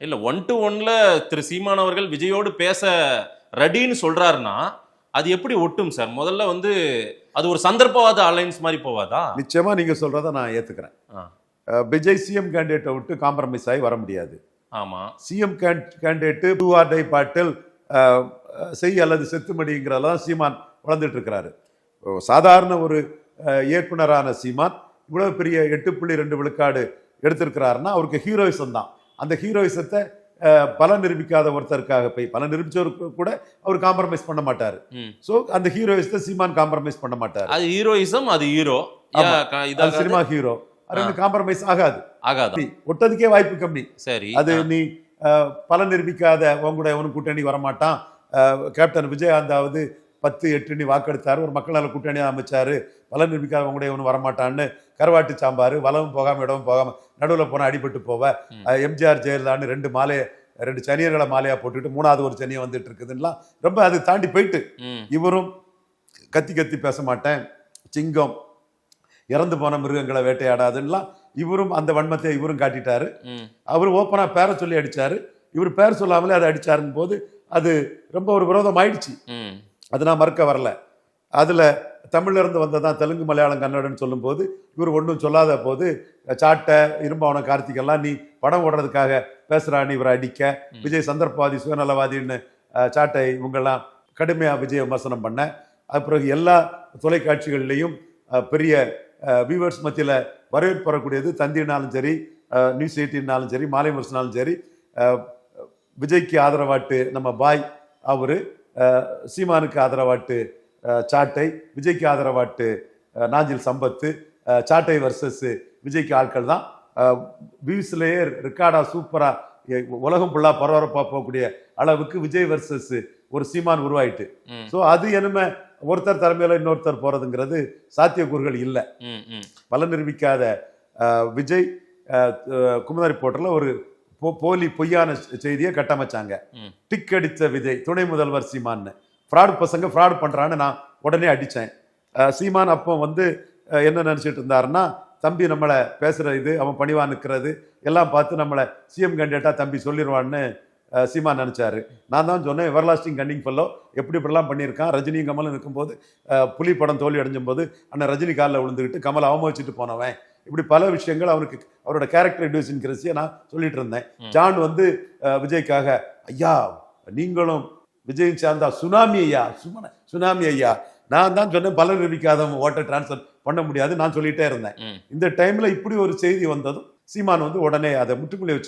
இல்ல 1-to-1ல திரு சீமான் அவர்கள் விஜயோடு பேச ரெடின்னு சொல்றாருன்னா அது எப்படி ஒட்டும் சார்? முதல்ல வந்து அது ஒரு சந்தர்ப்பவாத அலைன்ஸ் மாதிரி போவாதா? நிச்சயமா நீங்க சொல்றத நான் ஏத்துக்கிறேன். விஜய் சிஎம் கேண்டிடேட்டை விட்டு காம்ப்ரமைஸ் ஆகி வர முடியாது. ஆமா, CM candidate do or die battle செய் அல்லது செத்துமடிங்கிறதெல்லாம் சீமான் வளர்ந்துட்டு இருக்கிறாரு. சாதாரண ஒரு இயக்குனரான சீமான் இவ்வளவு பெரிய 8.2 விழுக்காடு எடுத்திருக்கிறாருன்னா அவருக்கு ஹீரோயிசம் தான். அந்த ஹீரோயிசத்தை பல நிரூபிக்காத ஒருத்தருக்காக போய் பல நிரூபிச்சவருக்கு கூட அவர் காம்ப்ரமைஸ் பண்ண மாட்டாரு. சோ அந்த ஹீரோயிசத்தை சீமான் காம்ப்ரமைஸ் பண்ண மாட்டாரு. அது ஹீரோயிசம், அது ஹீரோ, சினிமா ஹீரோ, அது காம்ப்ரமைஸ் ஆகாது. ஒட்டதுக்கே வாய்ப்பு கம்மி. சரி, அது நீ பல நிரூபிக்காத உங்களுடைய அவனு கூட்டணி வரமாட்டான். கேப்டன் விஜயகாந்தாவது 10-8 வாக்கெடுத்தாரு, ஒரு மக்கள் நல கூட்டணி அமைச்சாரு, பல நிரூபிக்காத உங்களுடைய ஒன்று வரமாட்டான்னு கருவாட்டு சாம்பாரு, வலவும் போகாம இடவும் போகாம நடுவில் போன அடிபட்டு போவ. எம்ஜிஆர் ஜெயலலிதான்னு 2 சனியர்களை மாலையா போட்டுட்டு 3வது ஒரு சனியை வந்துட்டு இருக்குதுன்னா ரொம்ப அது தாண்டி போயிட்டு இவரும் கத்தி கத்தி பேச மாட்டேன், சிங்கம் இறந்து போன மிருகங்களை வேட்டையாடாதுன்னா இவரும் அந்த வன்மத்தை இவரும் காட்டிட்டாரு. அவர் ஓப்பனா பேரை சொல்லி அடிச்சாரு, இவர் பேர் சொல்லாமலே அதை அடிச்சாருன்னு போது அது ரொம்ப ஒரு விரோதம் ஆயிடுச்சு. அது நான் மறுக்க வரல. அதுல தமிழ்ல இருந்து வந்ததான் தெலுங்கு மலையாளம் கன்னடன்னு சொல்லும் போது இவர் ஒன்றும் சொல்லாத போது சாட்டை இரும்பவன கார்த்திகெல்லாம் நீ படம் ஓடுறதுக்காக பேசுறான்னு இவரை அடிக்க, விஜய் சந்தர்ப்பவாதி சுயநலவாதின்னு சாட்டை இவங்கெல்லாம் கடுமையா விஜய் விமர்சனம் பண்ண. அது பிறகு எல்லா தொலைக்காட்சிகள்லையும் பெரிய வியூவர்ஸ் மத்தியில் வரவேற்பு வரக்கூடியது. தந்தினாலும் சரி, நியூஸ் 18னாலும் சரி, மாலை முரசுனாலும் சரி, விஜய்க்கு ஆதரவாட்டு நம்ம பாய் அவரு, சீமானுக்கு ஆதரவாட்டு சாட்டை, விஜய்க்கு ஆதரவாட்டு நாஞ்சில் சம்பத்து, சாட்டை வர்சஸ் விஜய்க்கு ஆட்கள் தான். வியூஸ்லேயே ரெக்கார்டா சூப்பரா உலகம் ஃபுல்லா பரபரப்பா போகக்கூடிய அளவுக்கு விஜய் வர்சஸ் ஒரு சீமான் உருவாயிட்டு. ஸோ அது என்னமே ஒருத்தர் தலைமையில இன்னொருத்தர் போறதுங்கிறது சாத்தியக்கூறுகள் இல்லை. பல நிரூபிக்காத விஜய் குமுதா ரிப்போர்ட்டர்ல ஒரு போலி பொய்யான செய்தியை கட்டமைச்சாங்க. டிக் அடித்த விஜய் துணை முதல்வர் சீமான்னு, ஃப்ராடு பசங்க ஃப்ராடு பண்றான்னு நான் உடனே அடித்தேன். சீமான் அப்போ வந்து என்ன நினைச்சிட்டு இருந்தாருன்னா, தம்பி நம்மளை பேசுற இது அவன் பணிவா நிற்கிறது எல்லாம் பார்த்து நம்மளை சிஎம் கேண்டிடேட்டா தம்பி சொல்லிடுவான்னு சீமான் நினைச்சாரு. நான் தான் சொன்னேன், எவர்லாஸ்டிங் கன்னிங் ஃபெல்லோ எப்படி இப்படிலாம் பண்ணியிருக்கான். ரஜினியும் கமலும் இருக்கும்போது புலி படம் தோல்வி அடைஞ்சும் போது அண்ணன் ரஜினி காலில் விழுந்துக்கிட்டு கமலை அவமதிச்சுட்டு போனவன், இப்படி பல விஷயங்கள் அவனுக்கு அவரோட கேரக்டர் இன்க்ரஸியை நான் சொல்லிட்டு இருந்தேன். ஜான் வந்து விஜய்க்காக, ஐயா நீங்களும் விஜயும் சேர்ந்தா சுனாமி ஐயா, சுனாமி ஐயா, நான் தான் சொன்னேன் பல நிரூபிக்காதவன் ஓட்டை டிரான்ஸ்ஃபர் பண்ண முடியாது நான் சொல்லிட்டே இருந்தேன். இந்த டைம்ல இப்படி ஒரு செய்தி வந்ததும் சீமான் வந்து உடனே அதை முற்றுப்புள்ளி வச்சு